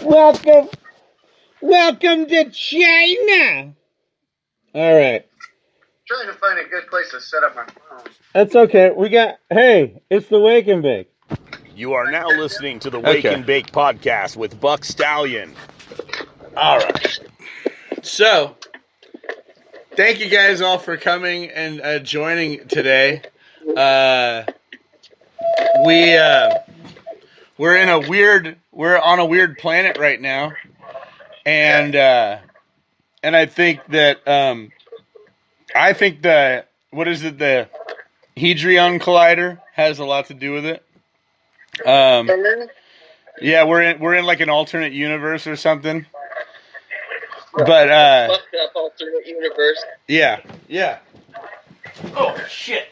Welcome to China. All right. Trying to find a good place to set up my phone. That's okay. Hey, it's the Wake and Bake. You are now listening to the Wake and Bake podcast with Buck Stallion. All right. So, thank you guys all for coming and joining today. We're on a weird planet right now, and I think that the Hadron Collider has a lot to do with it. Yeah, we're in like an alternate universe or something. But fucked up alternate universe. Yeah. Oh shit.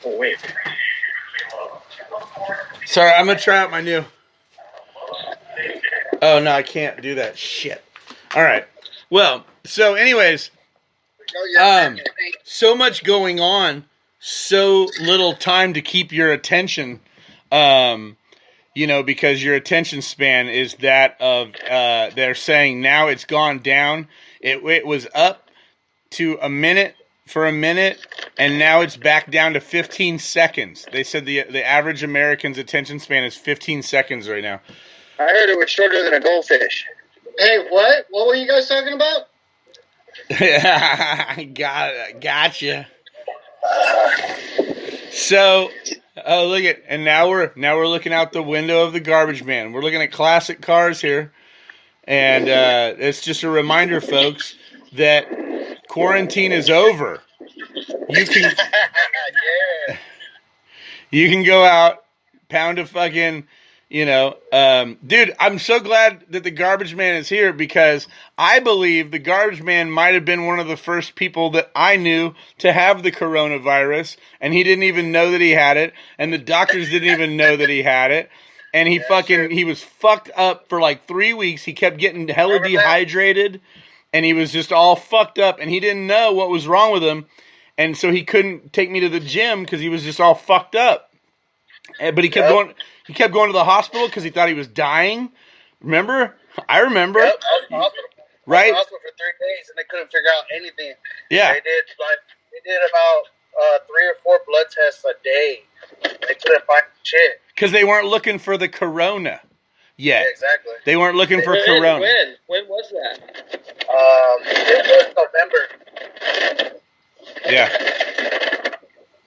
Oh wait. Sorry, I'm gonna try out my new. Oh no, I can't do that shit. All right. Well, so anyways, so much going on, so little time to keep your attention. Because your attention span is that of, they're saying now it's gone down. It was up to a minute, and now it's back down to 15 seconds. They said the average American's attention span is 15 seconds right now. I heard it was shorter than a goldfish. Hey, what? What were you guys talking about? Gotcha. So... Oh, look at, and now we're looking out the window of the garbage man. We're looking at classic cars here, and it's just a reminder, folks, that quarantine is over. You can go out, pound a fucking, dude. I'm so glad that the garbage man is here because I believe the garbage man might have been one of the first people that I knew to have the coronavirus, and he didn't even know that he had it, and the doctors didn't even know that he had it, and he was fucked up for like 3 weeks. He kept getting hella dehydrated, and he was just all fucked up, and he didn't know what was wrong with him, and so he couldn't take me to the gym because he was just all fucked up. But he kept going. He kept going to the hospital because he thought he was dying. Remember? I remember. Yep, I was in the hospital. Right? I was in the hospital for 3 days, and they couldn't figure out anything. Yeah. They did about 3 or 4 blood tests a day. They couldn't find shit. Because they weren't looking for the corona yet. Yeah, exactly. They weren't looking for corona. When was that? It was November. Yeah.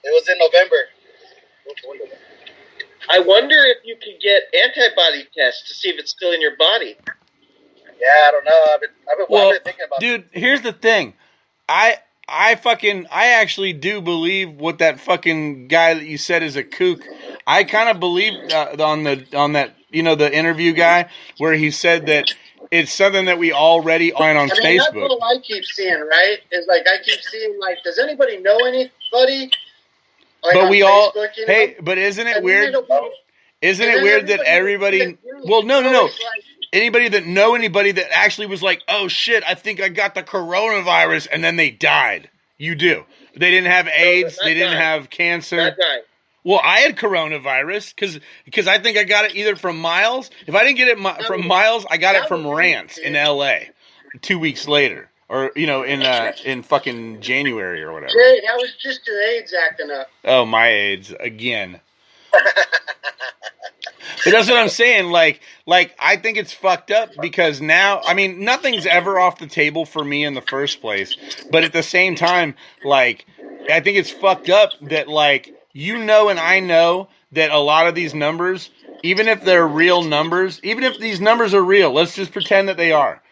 It was in November. I wonder if you could get antibody tests to see if it's still in your body. Yeah, I don't know. I've been thinking about it. Dude, here's the thing. I actually do believe what that fucking guy that you said is a kook. I kind of believe on that the interview guy where he said that it's something that we already on Facebook. That's what I keep seeing, right? Is like I keep seeing like, does anybody know anybody? Like but we all, Facebook, hey, but isn't it weird? Isn't it weird that everybody? Well, no. Anybody that actually was like, oh shit, I think I got the coronavirus, and then they died. You do. They didn't have AIDS. They didn't have cancer. Well, I had coronavirus because I think I got it either from Miles. If I didn't get it from Miles, I got it from Rance in L.A. 2 weeks later. Or, in fucking January or whatever. Jay, that was just your AIDS acting up. Oh, my AIDS. Again. But that's what I'm saying. Like, I think it's fucked up because now, I mean, nothing's ever off the table for me in the first place. But at the same time, like, I think it's fucked up that, like, and I know that a lot of these numbers, even if they're real numbers, even if these numbers are real, let's just pretend that they are.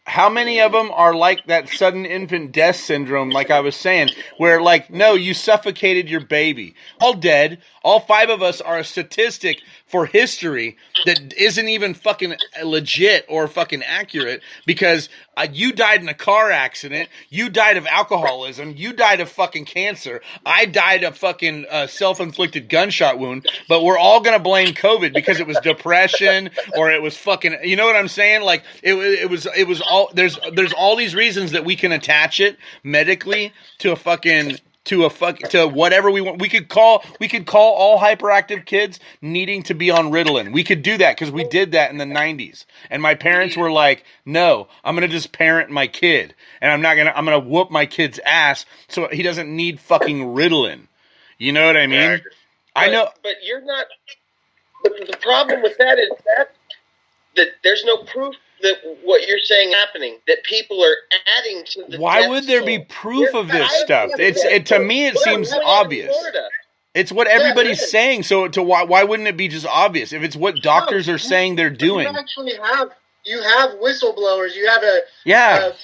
How many of them are like that sudden infant death syndrome, like I was saying, where like, no, you suffocated your baby. All dead. All 5 of us are a statistic for history that isn't even fucking legit or fucking accurate because you died in a car accident. You died of alcoholism. You died of fucking cancer. I died of fucking self-inflicted gunshot wound. But we're all going to blame COVID because it was depression or it was fucking, you know what I'm saying? Like it was all, there's all these reasons that we can attach it medically to a fucking to whatever we want. We could call all hyperactive kids needing to be on Ritalin. We could do that because we did that in the 90s. And my parents were like, "No, I'm going to just parent my kid, and I'm going to whoop my kid's ass so he doesn't need fucking Ritalin." You know what I mean? I know, but you're not. But the problem with that is that there's no proof that what you're saying happening, that people are adding to the why would there be proof of this stuff? To me it seems obvious. It's what everybody's saying, so why wouldn't it be just obvious if it's what doctors are saying they're doing? You have whistleblowers. You have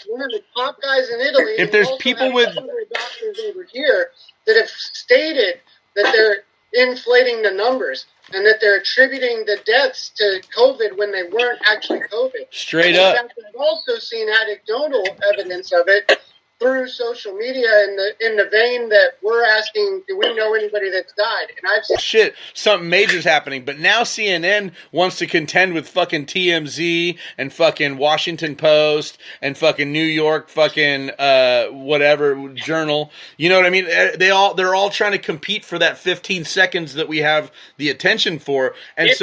one of the top guys in Italy. If there's people with doctors over here that have stated that they're inflating the numbers and that they're attributing the deaths to COVID when they weren't actually COVID. Straight up. In fact, I've also seen anecdotal evidence of it through social media in the vein that we're asking, do we know anybody that's died? And I've seen shit, something major's happening. But now CNN wants to contend with fucking TMZ and fucking Washington Post and fucking New York fucking whatever journal. You know what I mean? They're all trying to compete for that 15 seconds that we have the attention for. And I'm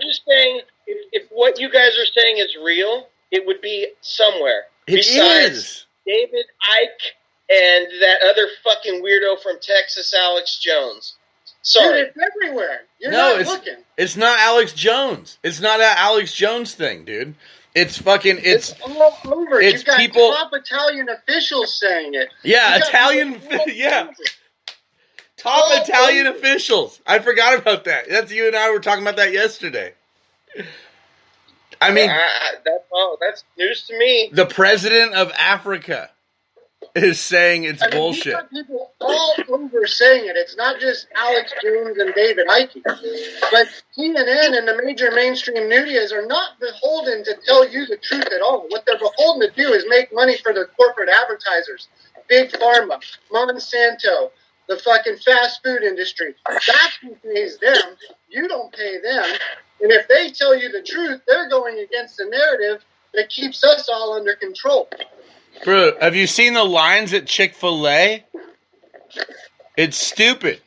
just saying, if what you guys are saying is real, it would be somewhere. It is. David Icke and that other fucking weirdo from Texas, Alex Jones. Sorry. Dude, it's everywhere. You're not looking. It's not Alex Jones. It's not an Alex Jones thing, dude. It's fucking, it's all over. It's You've got people, top Italian officials saying it. Yeah, Top Italian officials. I forgot about that. That's you and I were talking about that yesterday. I mean, that's news to me. The president of Africa is saying it's bullshit. You've got people all over saying it. It's not just Alex Jones and David Icke. But CNN and the major mainstream medias are not beholden to tell you the truth at all. What they're beholden to do is make money for their corporate advertisers. Big Pharma, Monsanto, the fucking fast food industry. That's who pays them. You don't pay them. And if they tell you the truth, they're going against the narrative that keeps us all under control. Bro, have you seen the lines at Chick-fil-A? It's stupid.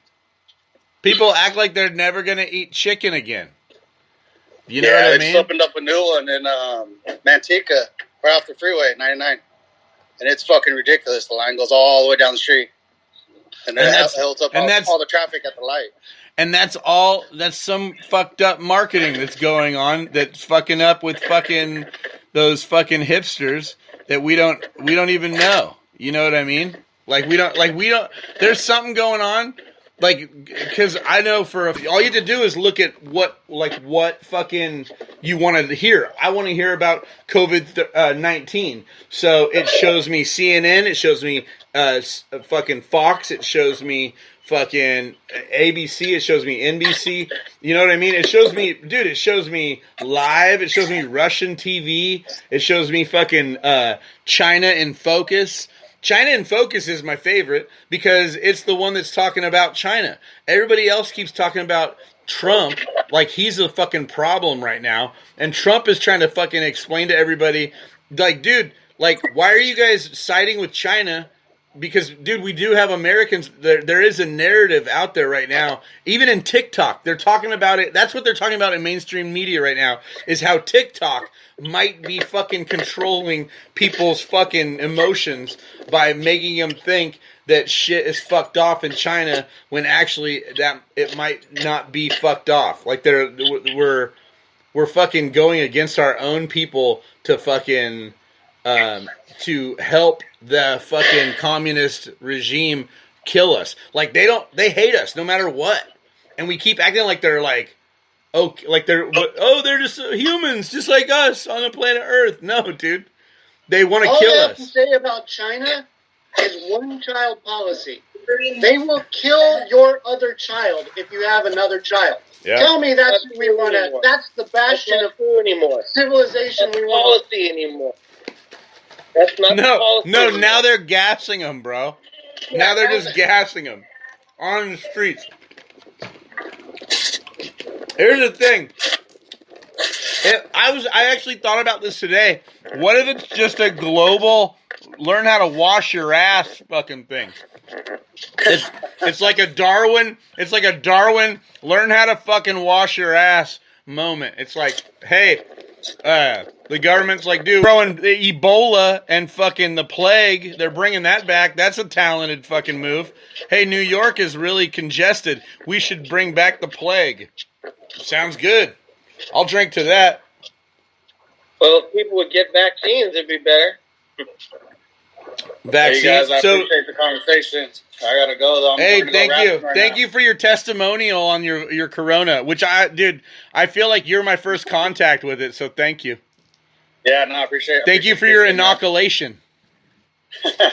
People act like they're never going to eat chicken again. You know what I mean? They just opened up a new one in Manteca, right off the freeway, 99. And it's fucking ridiculous. The line goes all the way down the street. And then it holds up all the traffic at the light. And that's some fucked up marketing that's going on that's fucking up with fucking those fucking hipsters that we don't even know. You know what I mean? We don't there's something going on. Cause I know all you have to do is look at what fucking you want to hear. I want to hear about COVID-19. So it shows me CNN, it shows me fucking Fox, it shows me fucking ABC, it shows me NBC, you know what I mean? It shows me live, it shows me Russian TV, it shows me fucking China in Focus. China in Focus is my favorite because it's the one that's talking about China. Everybody else keeps talking about Trump like he's a fucking problem right now, and Trump is trying to fucking explain to everybody, dude, why are you guys siding with China? Because, dude, we do have Americans. There is a narrative out there right now. Even in TikTok, they're talking about it. That's what they're talking about in mainstream media right now, is how TikTok might be fucking controlling people's fucking emotions by making them think that shit is fucked off in China when actually that it might not be fucked off. We're fucking going against our own people to fucking to help the fucking communist regime kill us. They hate us no matter what. And we keep acting like they're they're just humans just like us on the planet Earth. No, dude. They want to kill us. All I have to say about China is one-child policy. They will kill your other child if you have another child. Yeah. Tell me that's what we want to. That's the bastion of civilization we want. Policy anymore. That's not the policy. No, now they're gassing them, bro. Now they're just gassing them on the streets. Here's the thing. I actually thought about this today. What if it's just a global learn how to wash your ass fucking thing? It's like a Darwin. It's like a Darwin. Learn how to fucking wash your ass moment. It's like, hey, the government's like, dude, throwing Ebola and fucking the plague. They're bringing that back. That's a talented fucking move. Hey, New York is really congested. We should bring back the plague. Sounds good. I'll drink to that. Well, if people would get vaccines, it'd be better. Vaccines. Hey, guys, I appreciate the conversation. I gotta go though. Thank you. Thank you for your testimonial on your Corona, which I feel like you're my first contact with it, so thank you. Yeah, no, I appreciate it. Thank you for your inoculation.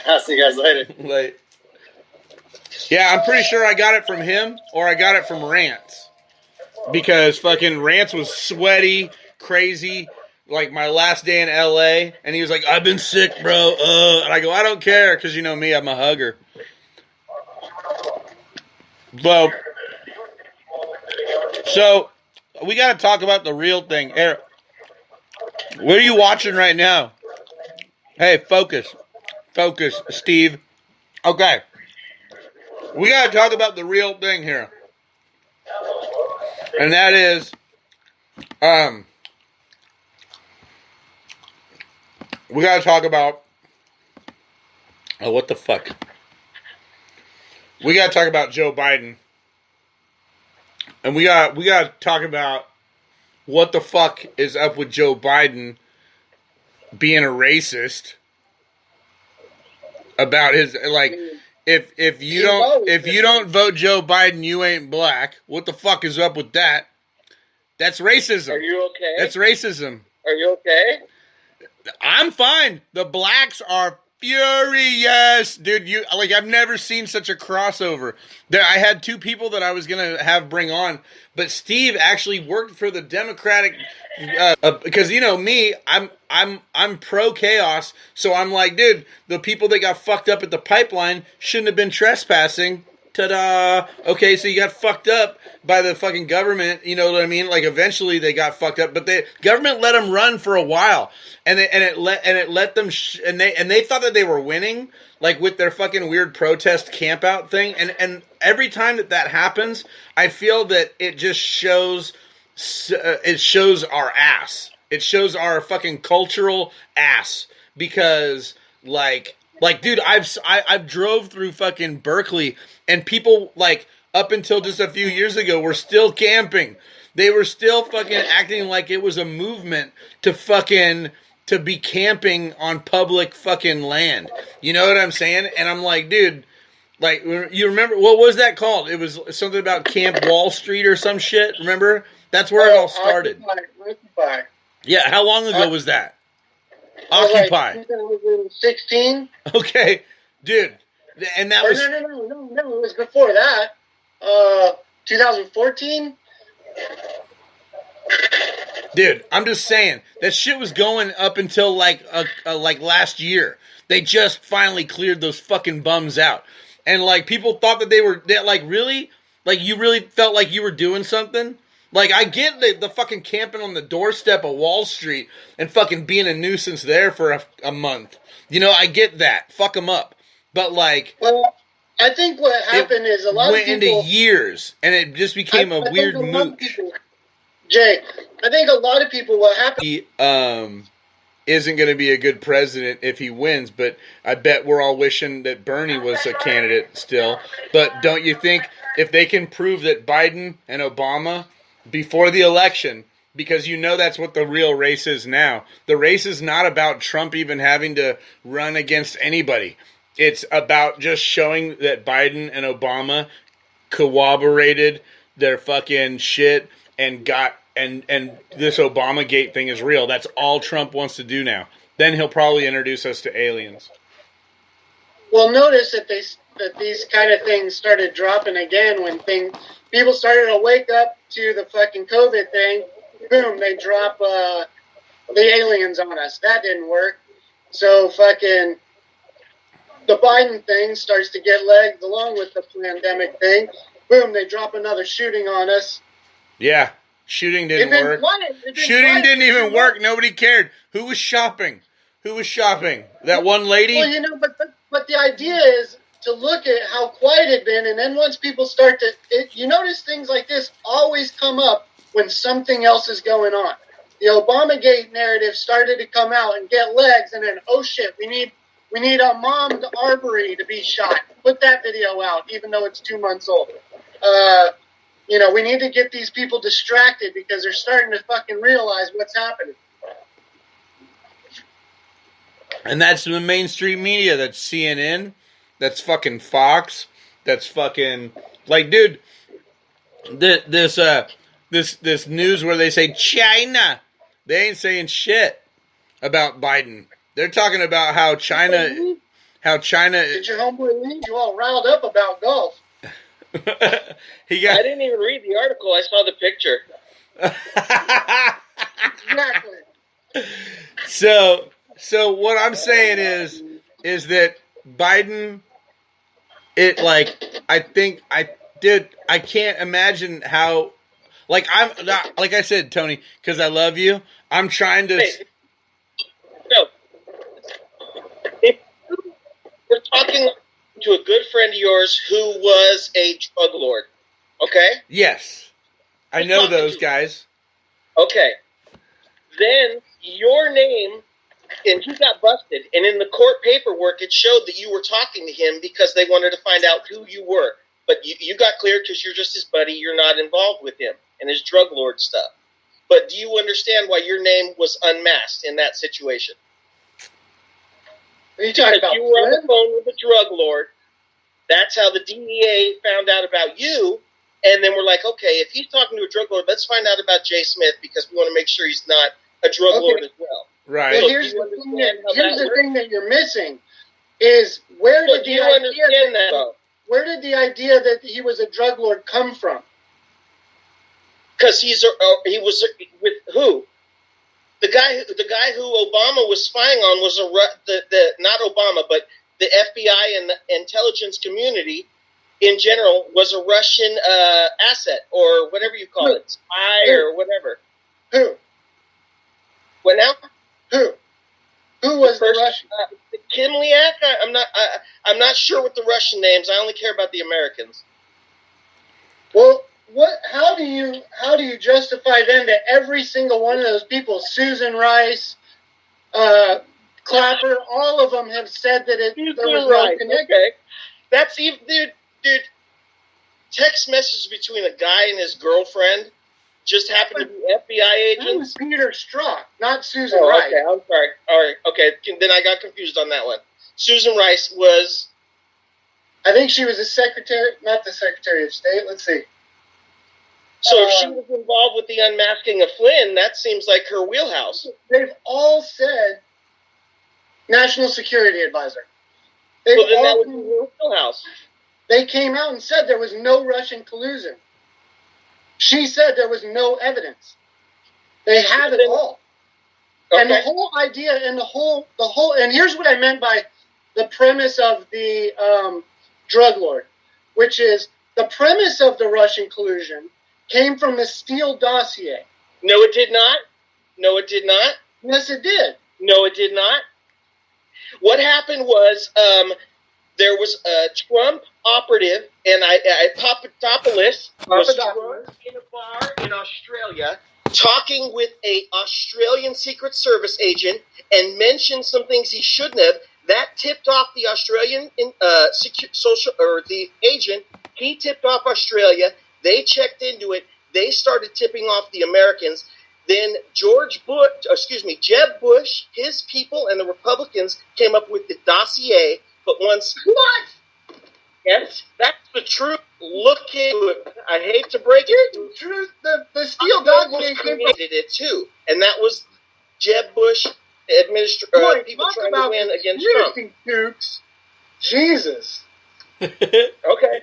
I'll see you guys later. Like, yeah, I'm pretty sure I got it from him or I got it from Rance. Because fucking Rance was sweaty, crazy, like my last day in LA, and he was like, I've been sick, bro. And I go, I don't care, because you know me, I'm a hugger. Well, so we got to talk about the real thing. Eric, what are you watching right now? Hey, focus, Steve. Okay, we got to talk about the real thing here, and that is, we got to talk about, what the fuck? We got to talk about Joe Biden. And we got to talk about what the fuck is up with Joe Biden being a racist about his, like, if you don't vote Joe Biden, you ain't black. What the fuck is up with that? That's racism. Are you okay? That's racism. Are you okay? I'm fine. The blacks are furious, dude. I've never seen such a crossover. I had two people that I was gonna have bring on, but Steve actually worked for the Democratic, because you know me, I'm pro chaos, so I'm like, dude, the people that got fucked up at the pipeline shouldn't have been trespassing. Ta-da! Okay, so you got fucked up by the fucking government. You know what I mean? Like eventually they got fucked up, but the government let them run for a while, and it let them and they thought that they were winning, like with their fucking weird protest camp out thing. And every time that happens, I feel that it just shows our ass. It shows our fucking cultural ass because like, dude, I've drove through fucking Berkeley, and people, like, up until just a few years ago, were still camping. They were still fucking acting like it was a movement to be camping on public fucking land. You know what I'm saying? And I'm like, dude, like, you remember, what was that called? It was something about Camp Wall Street or some shit, remember? That's where it all started. Occupy. Yeah, how long ago was that? Occupy. Like 2016. Okay, dude, and that was No. It was before that. 2014. Dude, I'm just saying that shit was going up until like last year. They just finally cleared those fucking bums out, and like people thought that like really, like you really felt like you were doing something. Like, I get the fucking camping on the doorstep of Wall Street and fucking being a nuisance there for a month. You know, I get that. Fuck them up. But, like... Well, I think what happened is a lot of people... went into years, and it just became a weird mooch. Jay, I think a lot of people, what happened... He isn't going to be a good president if he wins, but I bet we're all wishing that Bernie was a candidate still. But don't you think if they can prove that Biden and Obama... before the election, because you know that's what the real race is now. The race is not about Trump even having to run against anybody. It's about just showing that Biden and Obama corroborated their fucking shit and this Obamagate thing is real. That's all Trump wants to do now. Then he'll probably introduce us to aliens. Well, notice that these kind of things started dropping again when people started to wake up to the fucking COVID thing. Boom, they drop the aliens on us. That didn't work. So fucking the Biden thing starts to get legged along with the pandemic thing. Boom, they drop another shooting on us. Yeah, shooting didn't work. Shooting didn't even work. Nobody cared. Who was shopping? That one lady? Well, but the idea is to look at how quiet it had been, and then once people start to, you notice things like this always come up when something else is going on. The Obamagate narrative started to come out and get legs, and then, oh shit, we need a Mom Arbery to be shot. Put that video out, even though it's 2 months old. We need to get these people distracted because they're starting to fucking realize what's happening. And that's the mainstream media. That's CNN. That's fucking Fox. That's fucking, like, dude, this news where they say China. They ain't saying shit about Biden. They're talking about how China. Did your homeboy leave you all riled up about golf? I didn't even read the article. I saw the picture. Exactly. So what I'm saying is that Biden, I can't imagine how, like, I'm not, like I said, Tony, because I love you, I'm trying to. No. If we're talking to a good friend of yours who was a drug lord, okay? Yes. I know those guys. Okay. Then your name, and he got busted, and in the court paperwork it showed that you were talking to him because they wanted to find out who you were. But you got cleared because you're just his buddy. You're not involved with him and his drug lord stuff. But do you understand why your name was unmasked in that situation? Are you talking about you were on the phone with a drug lord. That's how the DEA found out about you. And then we're like, okay, if he's talking to a drug lord, let's find out about Jay Smith because we want to make sure he's not a drug lord as well. Right. Well, here's the thing that you're missing is where did the idea that he was a drug lord come from? Because he was with who? The guy who Obama was spying on was not Obama, but the FBI and the intelligence community in general was a Russian asset or whatever you call it, spy or whatever. Who? What now? Who was the Russian? Kimliak? I'm not sure what the Russian names. I only care about the Americans. Well, how do you justify then that every single one of those people, Susan Rice, Clapper, all of them have said that there was no connection? Okay. That's even, dude. Text messages between a guy and his girlfriend just happened to be FBI agents. That was Peter Strzok, not Susan Rice. Okay, I'm sorry. All right, okay. Then I got confused on that one. Susan Rice was... I think she was not the Secretary of State. Let's see. So if she was involved with the unmasking of Flynn, that seems like her wheelhouse. They've all said National Security Advisor. Well, then that would be her wheelhouse. They came out and said there was no Russian collusion. She said there was no evidence. They have it all. Okay. And the whole idea and the whole, and here's what I meant by the premise of the drug lord, which is the premise of the Russian collusion came from the Steele dossier. No, it did not. No, it did not. Yes, it did. No, it did not. What happened was there was a Trump operative, and Papadopoulos was drunk in a bar in Australia talking with a Australian Secret Service agent and mentioned some things he shouldn't have. That tipped off the Australian the agent. He tipped off Australia. They checked into it. They started tipping off the Americans. Then Jeb Bush, his people, and the Republicans came up with the dossier. But once... What? Yes, that's the truth. Look into it. I hate to break it. The truth. The Steele dossier created it too. And that was Jeb Bush people trying to win against Trump. Dukes. Jesus. Okay.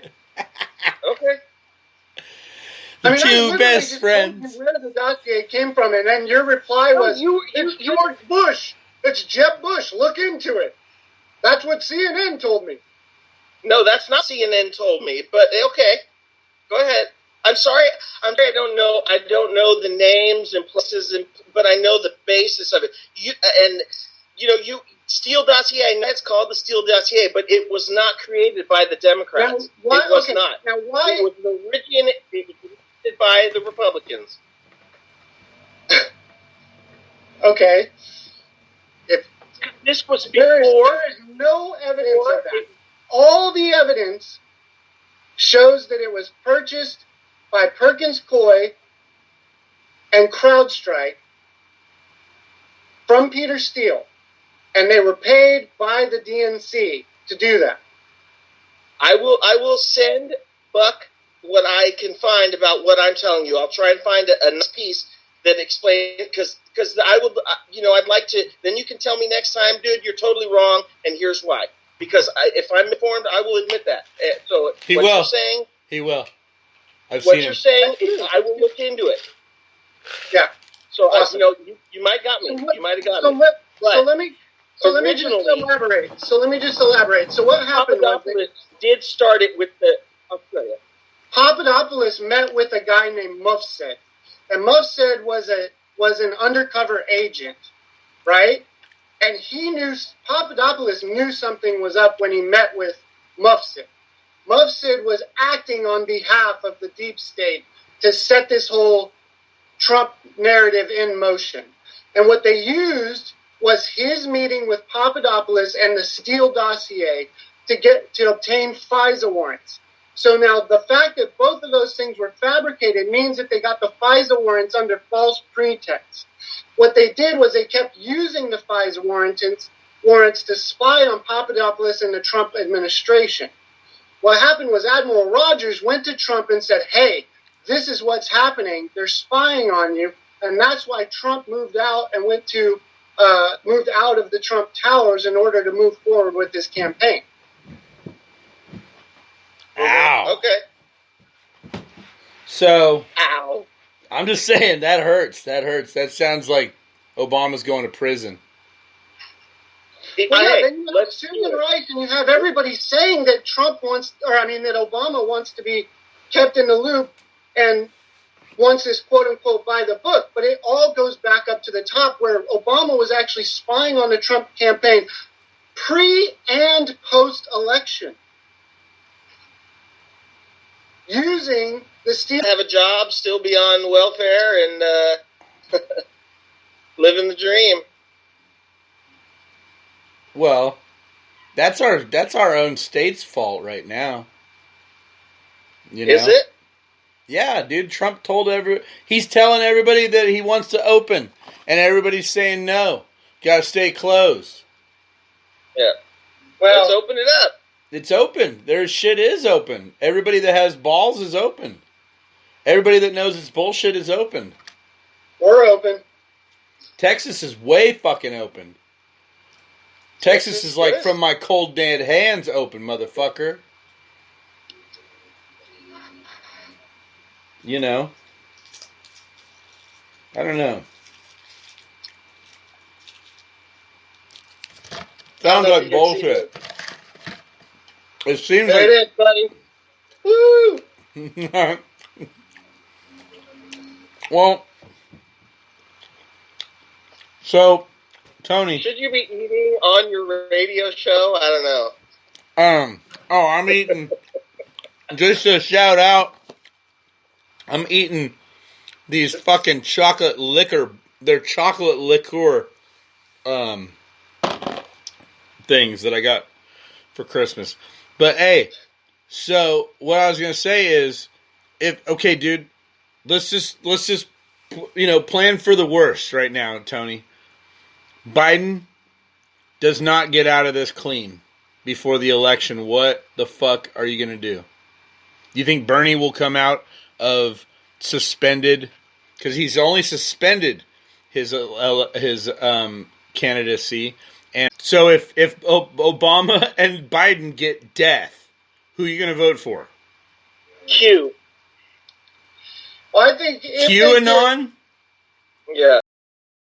The two best friends. Where the dossier came from, and then your reply was, "It's George Bush. It's Jeb Bush. Look into it." That's what CNN told me. No, that's not CNN told me. But okay, go ahead. I'm sorry. I don't know. I don't know the names and places, but I know the basis of it. Steele dossier. I know it's called the Steele dossier, but it was not created by the Democrats. It was not. Now, why? It was originated by the Republicans. Okay. If this was before, there is no evidence of that. All the evidence shows that it was purchased by Perkins Coie and CrowdStrike from Peter Steele, and they were paid by the DNC to do that. I will send Buck what I can find about what I'm telling you. I'll try and find a nice piece that explains, because I would, I'd like to. Then you can tell me next time, dude, you're totally wrong, and here's why. Because if I'm informed, I will admit that. So he what will. You're saying, he will. I've what seen you're him. saying, I will look into it. Yeah. So awesome. You might got me. You might have got me. So let me originally, So let me just elaborate. So what happened? Papadopoulos did start it with the Australia. Papadopoulos met with a guy named Mufsid, and Mufsid was an undercover agent, right? And Papadopoulos knew something was up when he met with Mufsid. Mufsid was acting on behalf of the deep state to set this whole Trump narrative in motion. And what they used was his meeting with Papadopoulos and the Steele dossier to obtain FISA warrants. So now the fact that both of those things were fabricated means that they got the FISA warrants under false pretext. What they did was they kept using the FISA warrants to spy on Papadopoulos and the Trump administration. What happened was Admiral Rogers went to Trump and said, hey, this is what's happening. They're spying on you. And that's why Trump moved out and moved out of the Trump Towers in order to move forward with this campaign. Ow. Okay. So, ow. I'm just saying, that hurts. That hurts. That sounds like Obama's going to prison. Well, yeah, then you have Susan Rice, and you have everybody saying that that Obama wants to be kept in the loop and wants this quote-unquote by the book. But it all goes back up to the top where Obama was actually spying on the Trump campaign pre- and post-election. Using the Steele... Have a job, still be on welfare, and living the dream. Well, that's our own state's fault right now. You know? Is it? Yeah, dude. Trump he's telling everybody that he wants to open, and everybody's saying no. Got to stay closed. Yeah. Well, let's open it up. It's open. Their shit is open. Everybody that has balls is open. Everybody that knows it's bullshit is open. We're open. Texas is way fucking open. Texas is like from my cold dead hands open, motherfucker. You know. I don't know. Sounds like bullshit. It seems there like... it is, buddy. Woo! Well, so, Tony... Should you be eating on your radio show? I don't know. I'm eating... just to shout out, I'm eating these fucking chocolate liquor... They're chocolate liqueur things that I got for Christmas. But hey, so what I was gonna say is, dude, let's just plan for the worst right now, Tony. Biden does not get out of this clean before the election. What the fuck are you gonna do? You think Bernie will come out of suspended, because he's only suspended his candidacy? And so if Obama and Biden get death, who are you going to vote for? Q. Well, I think... QAnon? Yeah.